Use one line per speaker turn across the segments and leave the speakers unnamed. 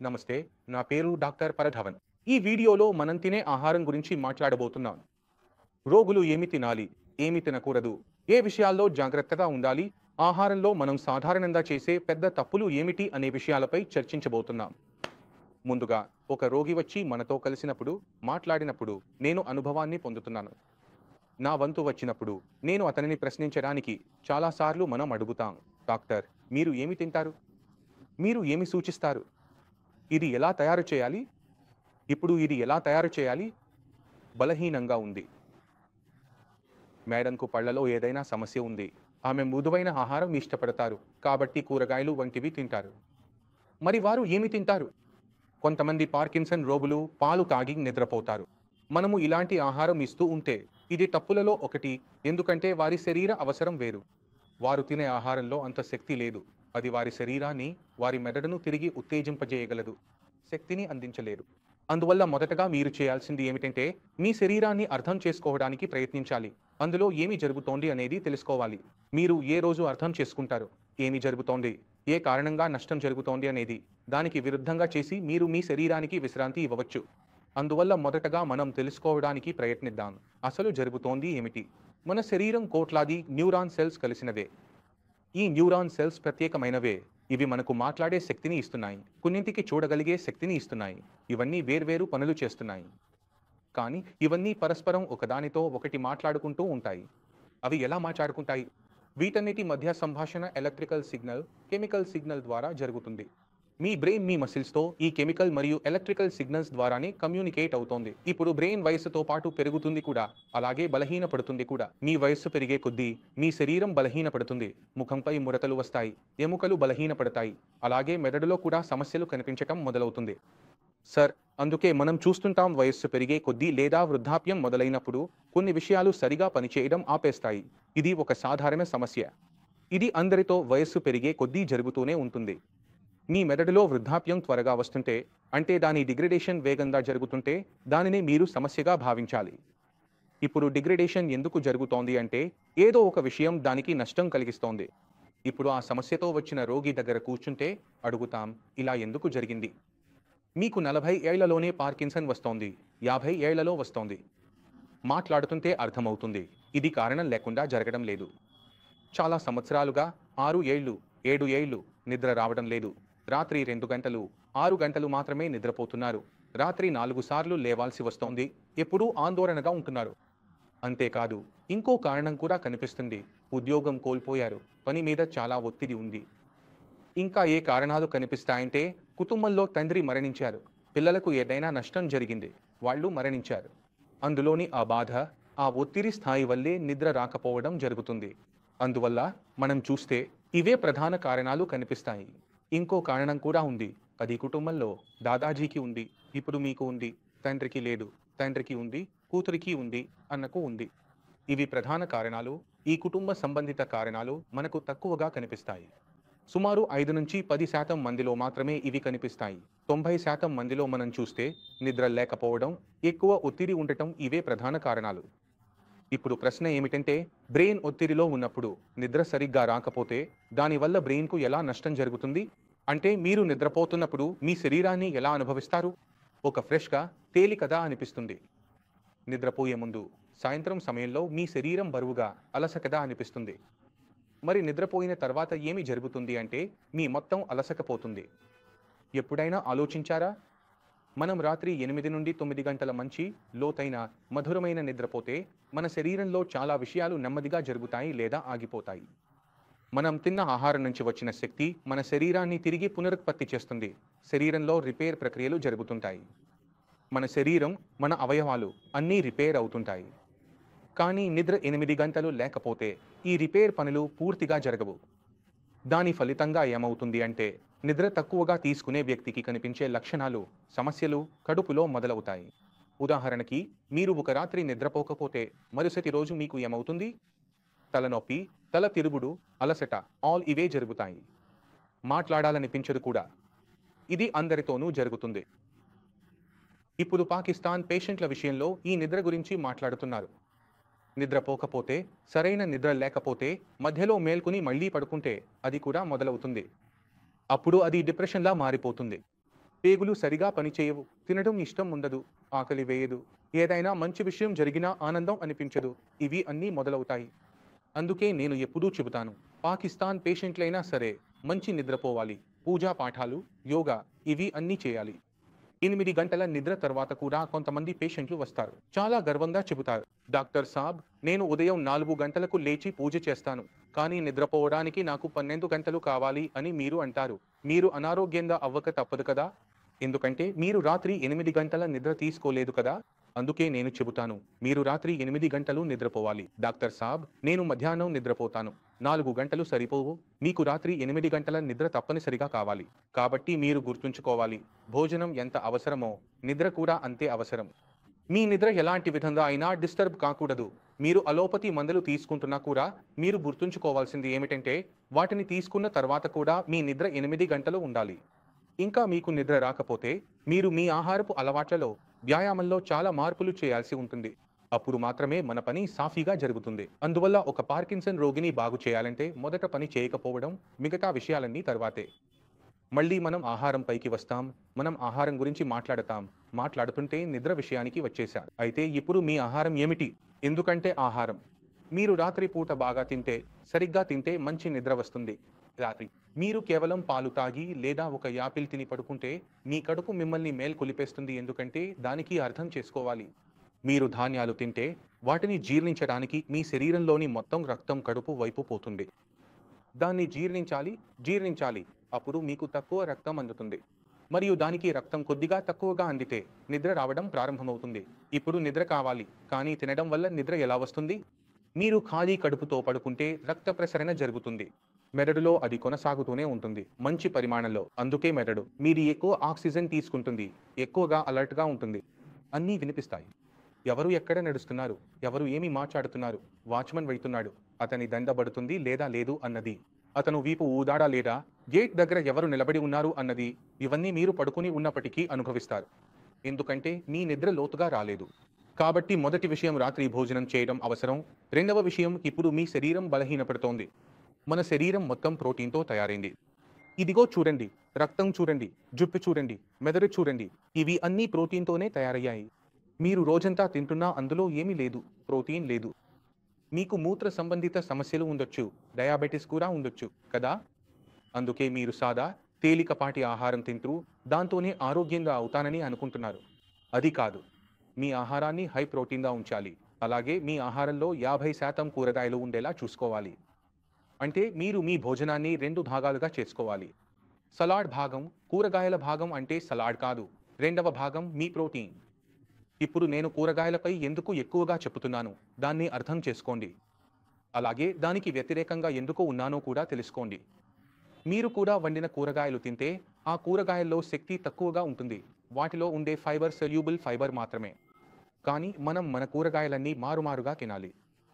నమస్తే. నా పేరు డాక్టర్ పరధవన్. ఈ వీడియోలో మనం తినే ఆహారం గురించి మాట్లాడబోతున్నాం. రోగులు ఏమి తినాలి? ఏమి తినకూడదు? ఏ విషయాల్లో జాగ్రత్తగా ఉండాలి? ఆహారంలో మనం సాధారణంగా చేసే పెద్ద తప్పులు ఏమిటి అనే విషయాలపై చర్చించబోతున్నాం. ముందుగా, ఒక రోగి వచ్చి మనతో కలిసినప్పుడు, మాట్లాడినప్పుడు నేను అనుభవాన్ని పొందుతున్నాను. నా వంతు వచ్చినప్పుడు నేను అతనిని ప్రశ్నించడానికి చాలాసార్లు మనం అడుగుతాం, డాక్టర్, మీరు ఏమి తింటారు? మీరు ఏమి సూచిస్తారు? ఇది ఎలా తయారు చేయాలి? ఇప్పుడు ఇది ఎలా తయారు చేయాలి? బలహీనంగా ఉంది. మేడంకు పళ్లలో ఏదైనా సమస్య ఉంది. ఆమె మృదువైన ఆహారం ఇష్టపడతారు, కాబట్టి కూరగాయలు వంటివి తింటారు. మరి వారు ఏమి తింటారు? కొంతమంది పార్కిన్సన్ రోగులు పాలు తాగి నిద్రపోతారు. మనము ఇలాంటి ఆహారం ఇస్తూ ఉంటే ఇది తప్పులలో ఒకటి, ఎందుకంటే వారి శరీర అవసరం వేరు. వారు తినే ఆహారంలో అంత శక్తి లేదు. అది వారి శరీరాన్ని, వారి మెదడును తిరిగి ఉత్తేజింపజేయగలదు, శక్తిని అందించలేరు. అందువల్ల మొదటగా మీరు చేయాల్సింది ఏమిటంటే, మీ శరీరాన్ని అర్థం చేసుకోవడానికి ప్రయత్నించాలి. అందులో ఏమి జరుగుతోంది అనేది తెలుసుకోవాలి. మీరు ఏ రోజు అర్థం చేసుకుంటారు? ఏమి జరుగుతోంది? ఏ కారణంగా నష్టం జరుగుతోంది అనేది దానికి విరుద్ధంగా చేసి మీరు మీ శరీరానికి విశ్రాంతి ఇవ్వవచ్చు. అందువల్ల మొదటగా మనం తెలుసుకోవడానికి ప్రయత్నిద్దాం. అసలు జరుగుతోంది ఏమిటి? మన శరీరం కోట్లాది న్యూరాన్ సెల్స్ కలిసినదే. ఈ న్యూరాన్ సెల్స్ ప్రత్యేకమైనవే. ఇవి మనకు మాట్లాడే శక్తిని ఇస్తున్నాయి, కొన్నింటికి చూడగలిగే శక్తిని ఇస్తున్నాయి. ఇవన్నీ వేర్వేరు పనులు చేస్తున్నాయి, కానీ ఇవన్నీ పరస్పరం ఒకదానితో ఒకటి మాట్లాడుకుంటూ ఉంటాయి. అవి ఎలా మాట్లాడుకుంటాయి? వీటన్నిటి మధ్య సంభాషణ ఎలక్ట్రికల్ సిగ్నల్, కెమికల్ సిగ్నల్ ద్వారా జరుగుతుంది. మీ బ్రెయిన్ మీ మసిల్స్తో ఈ కెమికల్ మరియు ఎలక్ట్రికల్ సిగ్నల్స్ ద్వారానే కమ్యూనికేట్ అవుతోంది. ఇప్పుడు బ్రెయిన్ వయస్సుతో పాటు పెరుగుతుంది కూడా, అలాగే బలహీనపడుతుంది కూడా. మీ వయస్సు పెరిగే కొద్దీ మీ శరీరం బలహీనపడుతుంది. ముఖంపై ముడతలు వస్తాయి, ఎముకలు బలహీనపడతాయి, అలాగే మెదడులో కూడా సమస్యలు కనిపించటం మొదలవుతుంది. సర్, అందుకే మనం చూస్తుంటాం, వయస్సు పెరిగే కొద్దీ లేదా వృద్ధాప్యం మొదలైనప్పుడు కొన్ని విషయాలు సరిగా పనిచేయడం ఆపేస్తాయి. ఇది ఒక సాధారణ సమస్య. ఇది అందరితో వయస్సు పెరిగే కొద్దీ జరుగుతూనే ఉంటుంది. మీ మెదడులో వృద్ధాప్యం త్వరగా వస్తుంటే, అంటే దాని డిగ్రేడేషన్ వేగంగా జరుగుతుంటే, దానిని మీరు సమస్యగా భావించాలి. ఇప్పుడు డిగ్రేడేషన్ ఎందుకు జరుగుతోంది అంటే, ఏదో ఒక విషయం దానికి నష్టం కలిగిస్తోంది. ఇప్పుడు ఆ సమస్యతో వచ్చిన రోగి దగ్గర కూర్చుంటే అడుగుతాం, ఇలా ఎందుకు జరిగింది? మీకు 40 ఏళ్లలోనే పార్కిన్సన్ వస్తోంది, 50 ఏళ్లలో వస్తోంది. మాట్లాడుతుంటే అర్థమవుతుంది, ఇది కారణం లేకుండా జరగడం లేదు. చాలా సంవత్సరాలుగా 6 ఏళ్ళు, 7 ఏళ్ళు నిద్ర రావడం లేదు. రాత్రి 2 గంటలు, 6 గంటలు మాత్రమే నిద్రపోతున్నారు. రాత్రి 4 సార్లు లేవాల్సి వస్తోంది. ఎప్పుడూ ఆందోళనగా ఉంటున్నారు. అంతేకాదు, ఇంకో కారణం కూడా కనిపిస్తుంది. ఉద్యోగం కోల్పోయారు, పని మీద చాలా ఒత్తిడి ఉంది. ఇంకా ఏ కారణాలు కనిపిస్తాయంటే, కుటుంబంలో తండ్రి మరణించారు, పిల్లలకు ఏదైనా నష్టం జరిగింది, వాళ్ళు మరణించారు. అందులోని ఆ బాధ, ఆ ఒత్తిడి స్థాయి వల్లే నిద్ర రాకపోవడం జరుగుతుంది. అందువల్ల మనం చూస్తే ఇవే ప్రధాన కారణాలు కనిపిస్తాయి. ఇంకో కారణం కూడా ఉంది. అది కుటుంబంలో దాదాజీకి ఉంది, ఇప్పుడు మీకు ఉంది. తండ్రికి లేదు, తండ్రికి ఉంది, కూతురికి ఉంది, అన్నకు ఉంది. ఇవి ప్రధాన కారణాలు. ఈ కుటుంబ సంబంధిత కారణాలు మనకు తక్కువగా కనిపిస్తాయి. సుమారు 5-10% మందిలో మాత్రమే ఇవి కనిపిస్తాయి. 90% మందిలో మనం చూస్తే నిద్ర లేకపోవడం, ఎక్కువ ఒత్తిడి ఉండటం ఇవే ప్రధాన కారణాలు. ఇప్పుడు ప్రశ్న ఏమిటంటే, బ్రెయిన్ ఒత్తిడిలో ఉన్నప్పుడు నిద్ర సరిగ్గా రాకపోతే దానివల్ల బ్రెయిన్కు ఎలా నష్టం జరుగుతుంది? అంటే మీరు నిద్రపోతున్నప్పుడు మీ శరీరాన్ని ఎలా అనుభవిస్తారు? ఒక ఫ్రెష్గా, తేలికగా అనిపిస్తుంది. నిద్రపోయే ముందు, సాయంత్రం సమయంలో మీ శరీరం బరువుగా, అలసకగా అనిపిస్తుంది. మరి నిద్రపోయిన తర్వాత ఏమి జరుగుతుంది అంటే, మీ మొత్తం అలసకపోతుంది. ఎప్పుడైనా ఆలోచించారా? మనం రాత్రి 8-9 గంటల మంచి, లోతైన, మధురమైన నిద్రపోతే మన శరీరంలో చాలా విషయాలు నెమ్మదిగా జరుగుతాయి లేదా ఆగిపోతాయి. మనం తిన్న ఆహారం నుంచి వచ్చిన శక్తి మన శరీరాన్ని తిరిగి పునరుత్పత్తి చేస్తుంది. శరీరంలో రిపేర్ ప్రక్రియలు జరుగుతుంటాయి. మన శరీరం, మన అవయవాలు అన్నీ రిపేర్ అవుతుంటాయి. కానీ నిద్ర 8 గంటలు లేకపోతే ఈ రిపేర్ పనులు పూర్తిగా జరగవు. దాని ఫలితంగా ఏమవుతుంది అంటే, నిద్ర తక్కువగా తీసుకునే వ్యక్తికి కనిపించే లక్షణాలు, సమస్యలు కడుపులో మొదలవుతాయి. ఉదాహరణకి, మీరు ఒక రాత్రి నిద్రపోకపోతే మరుసటి రోజు మీకు ఏమవుతుంది? తలనొప్పి, తల తిరుగుడు, అలసట, ఆల్ ఇవే జరుగుతాయి. మాట్లాడాలనిపించదు కూడా. ఇది అందరితోనూ జరుగుతుంది. ఇప్పుడు పాకిస్తాన్ పేషెంట్ల విషయంలో ఈ నిద్ర గురించి మాట్లాడుతున్నారు. నిద్రపోకపోతే, సరైన నిద్ర లేకపోతే, మధ్యలో మేల్కొని మళ్లీ పడుకుంటే అది కూడా మొదలవుతుంది. అప్పుడు అది డిప్రెషన్లా మారిపోతుంది. పేగులు సరిగా పనిచేయవు, తినడం ఇష్టం ఉండదు, ఆకలి వేయదు, ఏదైనా మంచి విషయం జరిగినా ఆనందం అనిపించదు. ఇవి అన్నీ మొదలవుతాయి. అందుకే నేను ఎప్పుడూ చెబుతాను, పాకిస్తాన్ పేషెంట్లైనా సరే మంచి నిద్రపోవాలి, పూజా పాఠాలు, యోగా ఇవి అన్నీ చేయాలి. 8 గంటల నిద్ర తర్వాత కూడా కొంతమంది పేషెంట్లు వస్తారు. చాలా గర్వంగా చెబుతారు, డాక్టర్ సాబ్, నేను ఉదయం 4 గంటలకు లేచి పూజ చేస్తాను, కానీ నిద్రపోవడానికి నాకు 12 గంటలు కావాలి అని మీరు అంటారు. మీరు అనారోగ్యంగా అవ్వక తప్పదు కదా? ఎందుకంటే మీరు రాత్రి 8 గంటల నిద్ర తీసుకోలేదు కదా? అందుకే నేను చెబుతాను, మీరు రాత్రి 8 గంటలు నిద్రపోవాలి. డాక్టర్ సాబ్, నేను మధ్యాహ్నం నిద్రపోతాను, 4 గంటలు సరిపోవు. మీకు రాత్రి 8 గంటల నిద్ర తప్పనిసరిగా కావాలి. కాబట్టి మీరు గుర్తుంచుకోవాలి, భోజనం ఎంత అవసరమో నిద్ర కూడా అంతే అవసరం. మీ నిద్ర ఎలాంటి విధంగా అయినా డిస్టర్బ్ కాకూడదు. మీరు అలోపతి మందులు తీసుకుంటున్నా కూడా మీరు గుర్తుంచుకోవాల్సింది ఏమిటంటే, వాటిని తీసుకున్న తర్వాత కూడా మీ నిద్ర 8 గంటలు ఉండాలి. ఇంకా మీకు నిద్ర రాకపోతే మీరు మీ ఆహారపు అలవాట్లలో, వ్యాయామంలో చాలా మార్పులు చేయాల్సి ఉంటుంది. అప్పుడు మాత్రమే మన పని సాఫీగా జరుగుతుంది. అందువల్ల ఒక పార్కిన్సన్ రోగిని బాగు చేయాలంటే మొదట పని చేయకపోవడం, మిగతా విషయాలన్నీ తర్వాతే. మళ్ళీ మనం ఆహారం పైకి వస్తాం. మనం ఆహారం గురించి మాట్లాడుతుంటే నిద్ర విషయానికి వచ్చేశారు. అయితే ఇప్పుడు మీ ఆహారం ఏమిటి? ఎందుకంటే ఆహారం, మీరు రాత్రి పూట బాగా తింటే, సరిగ్గా తింటే మంచి నిద్ర వస్తుంది. రాత్రి మీరు కేవలం పాలు తాగి లేదా ఒక యాపిల్ తిని పడుకుంటే మీ కడుపు మిమ్మల్ని మేల్కొలిపేస్తుంది. ఎందుకంటే దానికి అర్థం చేసుకోవాలి, మీరు ధాన్యాలు తింటే వాటిని జీర్ణించడానికి మీ శరీరంలోని మొత్తం రక్తం కడుపు వైపు పోతుంది. దాన్ని జీర్ణించాలి. అప్పుడు మీకు తక్కువ రక్తం అందుతుంది. మరియు దానికి రక్తం కొద్దిగా తక్కువగా అందితే నిద్ర రావడం ప్రారంభమవుతుంది. ఇప్పుడు నిద్ర కావాలి, కానీ తినడం వల్ల నిద్ర ఎలా వస్తుంది? మీరు ఖాళీ కడుపుతో పడుకుంటే రక్త ప్రసరణ జరుగుతుంది. మెదడులో అది కొనసాగుతూనే ఉంటుంది, మంచి పరిమాణంలో. అందుకే మెదడు మీరు ఎక్కువ ఆక్సిజన్ తీసుకుంటుంది, ఎక్కువగా అలర్ట్గా ఉంటుంది. అన్నీ వినిపిస్తాయి. ఎవరు ఎక్కడ నడుస్తున్నారు, ఎవరు ఏమి మాట్లాడుతున్నారు, వాచ్మన్ వెళ్తున్నాడు, అతని దండబడుతుంది లేదా లేదు అన్నది, అతను వీపు ఊదాడా లేదా, గేట్ దగ్గర ఎవరు నిలబడి ఉన్నారు అన్నది, ఇవన్నీ మీరు పడుకుని ఉన్నప్పటికీ అనుభవిస్తారు. ఎందుకంటే మీ నిద్ర లోతుగా రాలేదు. కాబట్టి మొదటి విషయం, రాత్రి భోజనం చేయడం అవసరం. రెండవ విషయం, ఇప్పుడు మీ శరీరం బలహీనపడుతోంది. మన శరీరం మొత్తం ప్రోటీన్తో తయారైంది. ఇదిగో చూడండి, రక్తం చూడండి, జుట్టు చూడండి, మెదడు చూడండి, ఇవి అన్నీ ప్రోటీన్తోనే తయారయ్యాయి. మీరు రోజంతా తింటున్నా అందులో ఏమీ లేదు, ప్రోటీన్ లేదు. మీకు మూత్ర సంబంధిత సమస్యలు ఉండొచ్చు, డయాబెటిస్ కూడా ఉండొచ్చు కదా? అందుకే మీరు సాదా, తేలికపాటి ఆహారం తింటూ దాంతోనే ఆరోగ్యంగా అవుతానని అనుకుంటున్నారు. అది కాదు. మీ ఆహారాన్ని హై ప్రోటీన్గా ఉంచాలి. అలాగే మీ ఆహారంలో 50% కూరగాయలు ఉండేలా చూసుకోవాలి. అంటే మీరు మీ భోజనాన్ని 2 భాగాలుగా చేసుకోవాలి. సలాడ్ భాగం, కూరగాయల భాగం. అంటే సలాడ్ కాదు, రెండవ భాగం మీ ప్రోటీన్. ఇప్పుడు నేను కూరగాయలపై ఎందుకు ఎక్కువగా చెబుతున్నాను, దాన్ని అర్థం చేసుకోండి. అలాగే దానికి వ్యతిరేకంగా ఎందుకు ఉన్నానో కూడా తెలుసుకోండి. మీరు కూడా వండిన కూరగాయలు తింటే ఆ కూరగాయల్లో శక్తి తక్కువగా ఉంటుంది. వాటిలో ఉండే ఫైబర్ సొల్యూబుల్ ఫైబర్ మాత్రమే. కానీ మనం మన కూరగాయలన్నీ మారుమారుగా తినాలి.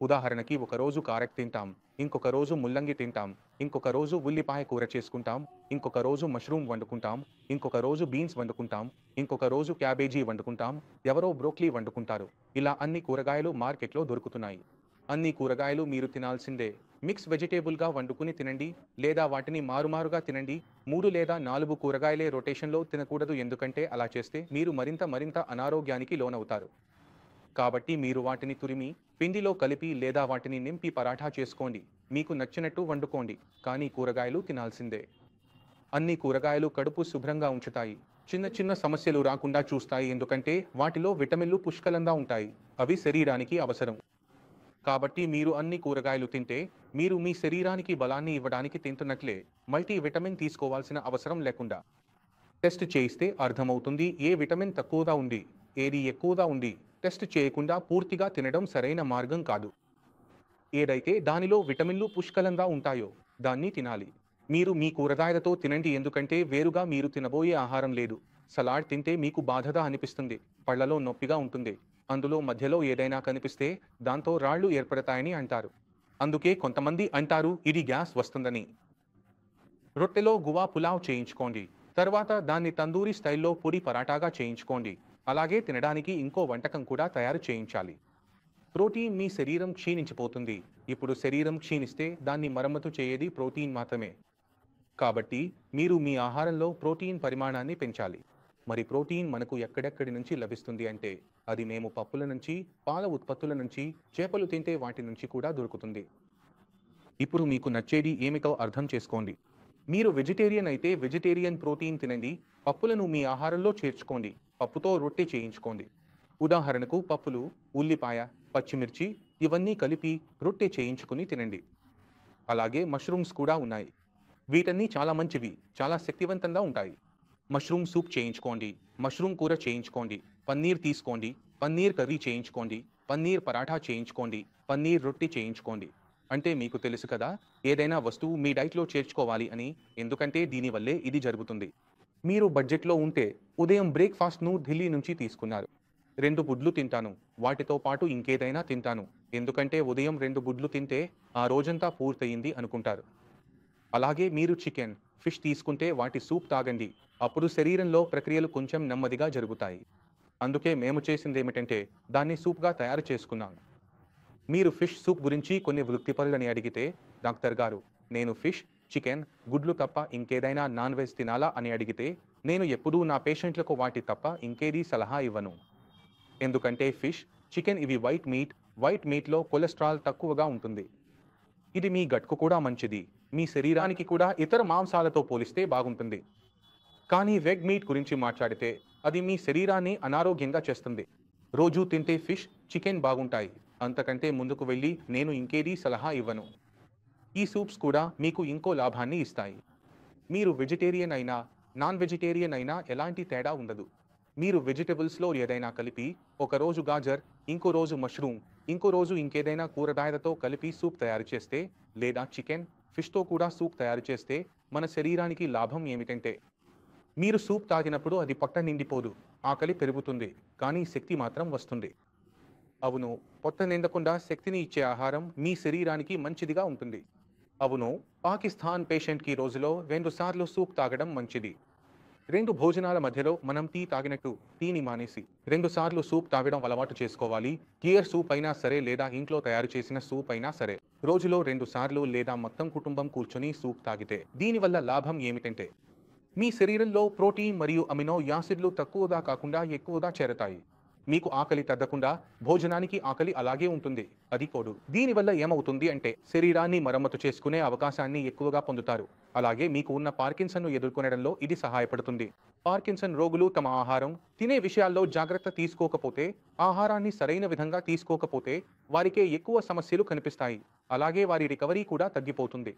ఉదాహరణకి, ఒకరోజు క్యారెట్ తింటాం, ఇంకొక రోజు ముల్లంగి తింటాం, ఇంకొక రోజు ఉల్లిపాయ కూర చేసుకుంటాం, ఇంకొక రోజు మష్రూమ్ వండుకుంటాం, ఇంకొక రోజు బీన్స్ వండుకుంటాం, ఇంకొక రోజు క్యాబేజీ వండుకుంటాం, ఎవరో బ్రోక్లీ వండుకుంటారు. ఇలా అన్ని కూరగాయలు మార్కెట్లో దొరుకుతున్నాయి. అన్ని కూరగాయలు మీరు తినాల్సిందే. మిక్స్ వెజిటేబుల్గా వండుకుని తినండి, లేదా వాటిని మారుమారుగా తినండి. 3 లేదా 4 కూరగాయలే రొటేషన్లో తినకూడదు, ఎందుకంటే అలా చేస్తే మీరు మరింత అనారోగ్యానికి లోనవుతారు. కాబట్టి మీరు వాటిని తురిమి, పిండిలో కలిపి లేదా వాటిని నింపి పరాఠా చేసుకోండి. మీకు నచ్చినట్టు వండుకోండి, కానీ కూరగాయలు తినాల్సిందే. అన్ని కూరగాయలు కడుపు శుభ్రంగా ఉంచుతాయి, చిన్న సమస్యలు రాకుండా చూస్తాయి, ఎందుకంటే వాటిలో విటమిన్లు పుష్కలంగా ఉంటాయి. అవి శరీరానికి అవసరం. కాబట్టి మీరు అన్ని కూరగాయలు తింటే మీరు మీ శరీరానికి బలాన్ని ఇవ్వడానికి తింటున్నట్లే, మల్టీ విటమిన్ తీసుకోవాల్సిన అవసరం లేకుండా. టెస్ట్ చేయిస్తే అర్థమవుతుంది ఏ విటమిన్ తక్కువగా ఉంది, ఏది ఎక్కువగా ఉంది. టెస్ట్ చేయకుండా పూర్తిగా తినడం సరైన మార్గం కాదు. ఏదైతే దానిలో విటమిన్లు పుష్కలంగా ఉంటాయో దాన్ని తినాలి. మీరు మీ కూరగాయలతో తినండి, ఎందుకంటే వేరుగా మీరు తినబోయే ఆహారం లేదు. సలాడ్ తింటే మీకు బాధగా అనిపిస్తుంది, పళ్లలో నొప్పిగా ఉంటుంది. అందులో మధ్యలో ఏదైనా కనిపిస్తే దాంతో రాళ్లు ఏర్పడతాయని అంటారు. అందుకే కొంతమంది అంటారు ఇది గ్యాస్ వస్తుందని. రొట్టెలో గువా పులావ్ చేయించుకోండి, తర్వాత దాన్ని తందూరి స్టైల్లో పొడి పరాటాగా చేయించుకోండి. అలాగే తినడానికి ఇంకో వంటకం కూడా తయారు చేయించాలి. ప్రోటీన్, మీ శరీరం క్షీణించిపోతుంది. ఇప్పుడు శరీరం క్షీణిస్తే దాన్ని మరమ్మతు చేయేది ప్రోటీన్ మాత్రమే. కాబట్టి మీరు మీ ఆహారంలో ప్రోటీన్ పరిమాణాన్ని పెంచాలి. మరి ప్రోటీన్ మనకు ఎక్కడెక్కడి నుంచి లభిస్తుంది అంటే అది మేము పప్పుల నుంచి, పాల ఉత్పత్తుల నుంచి, చేపలు తింటే వాటి నుంచి కూడా దొరుకుతుంది. ఇప్పుడు మీకు నచ్చేది ఏమిటో అర్థం చేసుకోండి. మీరు వెజిటేరియన్ అయితే వెజిటేరియన్ ప్రోటీన్ తినండి, పప్పులను మీ ఆహారంలో చేర్చుకోండి, పప్పుతో రొట్టె చేయించుకోండి. ఉదాహరణకు పప్పులు, ఉల్లిపాయ, పచ్చిమిర్చి ఇవన్నీ కలిపి రొట్టె చేయించుకుని తినండి. అలాగే మష్రూమ్స్ కూడా ఉన్నాయి. వీటన్నీ చాలా మంచివి, చాలా శక్తివంతంగా ఉంటాయి. మష్రూమ్ సూప్ చేయించుకోండి, మష్రూమ్ కూర చేయించుకోండి, పన్నీర్ తీసుకోండి, పన్నీర్ కర్రీ చేయించుకోండి, పన్నీర్ పరాఠా చేయించుకోండి, పన్నీర్ రొట్టె చేయించుకోండి. అంటే మీకు తెలుసు కదా, ఏదైనా వస్తువు మీ డైట్లో చేర్చుకోవాలి అని, ఎందుకంటే దీనివల్లే ఇది జరుగుతుంది. మీరు బడ్జెట్లో ఉంటే ఉదయం బ్రేక్ఫాస్ట్ను ఢిల్లీ నుంచి తీసుకున్నారు. 2 గుడ్లు తింటాను, వాటితో పాటు ఇంకేదైనా తింటాను, ఎందుకంటే ఉదయం 2 గుడ్లు తింటే ఆ రోజంతా పూర్తయింది అనుకుంటారు. అలాగే మీరు చికెన్, ఫిష్ తీసుకుంటే వాటి సూప్ తాగండి, అప్పుడు శరీరంలో ప్రక్రియలు కొంచెం నెమ్మదిగా జరుగుతాయి. అందుకే మేము చేసిందేమిటంటే దాన్ని సూప్గా తయారు చేసుకున్నాను. మీరు ఫిష్ సూప్ గురించి కొన్ని వృత్తిపరులని అడిగితే, డాక్టర్ గారు నేను ఫిష్, చికెన్, గుడ్లు తప్ప ఇంకేదైనా నాన్ వెజ్ తినాలా అని అడిగితే, నేను ఎప్పుడూ నా పేషెంట్లకు వాటి తప్ప ఇంకేదీ సలహా ఇవ్వను. ఎందుకంటే ఫిష్, చికెన్ ఇవి వైట్ మీట్లో కొలెస్ట్రాల్ తక్కువగా ఉంటుంది. ఇది మీ గట్కు కూడా మంచిది, మీ శరీరానికి కూడా ఇతర మాంసాలతో పోలిస్తే బాగుంటుంది. కానీ వెగ్ మీట్ గురించి మాట్లాడితే అది మీ శరీరాన్ని అనారోగ్యంగా చేస్తుంది. రోజూ తింటే ఫిష్, చికెన్ బాగుంటాయి, అంతకంటే ముందుకు వెళ్ళి నేను ఇంకేదీ సలహా ఇవ్వను. ఈ సూప్స్ కూడా మీకు ఇంకో లాభాన్ని ఇస్తాయి. మీరు వెజిటేరియన్ అయినా, నాన్ వెజిటేరియన్ అయినా ఎలాంటి తేడా ఉండదు. మీరు వెజిటబుల్స్లో ఏదైనా కలిపి, ఒకరోజు గాజర్, ఇంకో రోజు మష్రూమ్, ఇంకో రోజు ఇంకేదైనా కూరగాయలతో కలిపి సూప్ తయారు చేస్తే, లేదా చికెన్, ఫిష్తో కూడా సూప్ తయారు చేస్తే మన శరీరానికి లాభం ఏమిటంటే, మీరు సూప్ తాగినప్పుడు అది పొట్ట నిండిపోదు, ఆకలి పెరుగుతుంది, కానీ శక్తి మాత్రం వస్తుంది. అవును, పొట్ట నిండకుండా శక్తిని ఇచ్చే ఆహారం మీ శరీరానికి మంచిదిగా ఉంటుంది. అవును, పాకిస్తాన్ పేషెంట్కి రోజులో 2 సార్లు సూప్ తాగడం మంచిది. 2 భోజనాల మధ్యలో మనం టీ తాగినట్టు టీని మానేసి 2 సార్లు సూప్ తాగడం అలవాటు చేసుకోవాలి. గియర్ సూప్ అయినా సరే లేదా ఇంట్లో తయారు చేసిన సూప్ అయినా సరే, రోజులో 2 సార్లు లేదా మొత్తం కుటుంబం కూర్చొని సూప్ తాగితే దీనివల్ల లాభం ఏమిటంటే, మీ శరీరంలో ప్రోటీన్ మరియు అమినో యాసిడ్లు తక్కువగా కాకుండా ఎక్కువగా చేరతాయి. మీకు ఆకలి తగ్గకుండా భోజనానికి ఆకలి అలాగే ఉంటుంది, అది కోడు. దీనివల్ల ఏమవుతుంది అంటే శరీరాన్ని మరమ్మతు చేసుకునే అవకాశాన్ని ఎక్కువగా పొందుతారు. అలాగే మీకు ఉన్న పార్కిన్సన్ను ఎదుర్కొనడంలో ఇది సహాయపడుతుంది. పార్కిన్సన్ రోగులు తమ ఆహారం, తినే విషయాల్లో జాగ్రత్త తీసుకోకపోతే, ఆహారాన్ని సరైన విధంగా తీసుకోకపోతే వారికే ఎక్కువ సమస్యలు కనిపిస్తాయి. అలాగే వారి రికవరీ కూడా తగ్గిపోతుంది.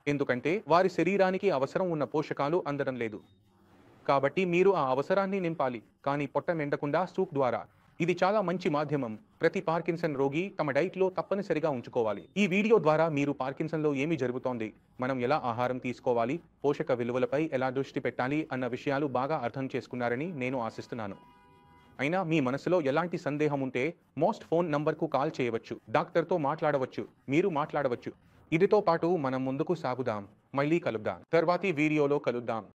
ఎందుకంటే వారి శరీరానికి అవసరం ఉన్న పోషకాలు అందడం లేదు. కాబట్టి మీరు ఆ అవసరాన్ని నింపాలి, కానీ పొట్ట నిండకుండా సూప్ ద్వారా. ఇది చాలా మంచి మాధ్యమం. ప్రతి పార్కిన్సన్ రోగి తమ డైట్లో తప్పనిసరిగా ఉంచుకోవాలి. ఈ వీడియో ద్వారా మీరు పార్కిన్సన్లో ఏమి జరుగుతోంది, మనం ఎలా ఆహారం తీసుకోవాలి, పోషక విలువలపై ఎలా దృష్టి పెట్టాలి అన్న విషయాలు బాగా అర్థం చేసుకున్నారని నేను ఆశిస్తున్నాను. అయినా మీ మనసులో ఎలాంటి సందేహం ఉంటే మోస్ట్ ఫోన్ నంబర్కు కాల్ చేయవచ్చు, డాక్టర్తో మాట్లాడవచ్చు, మీరు మాట్లాడవచ్చు. ఇదితో పాటు మనం ముందుకు సాగుదాం. మళ్ళీ కలుద్దాం, తర్వాతి వీడియోలో కలుద్దాం.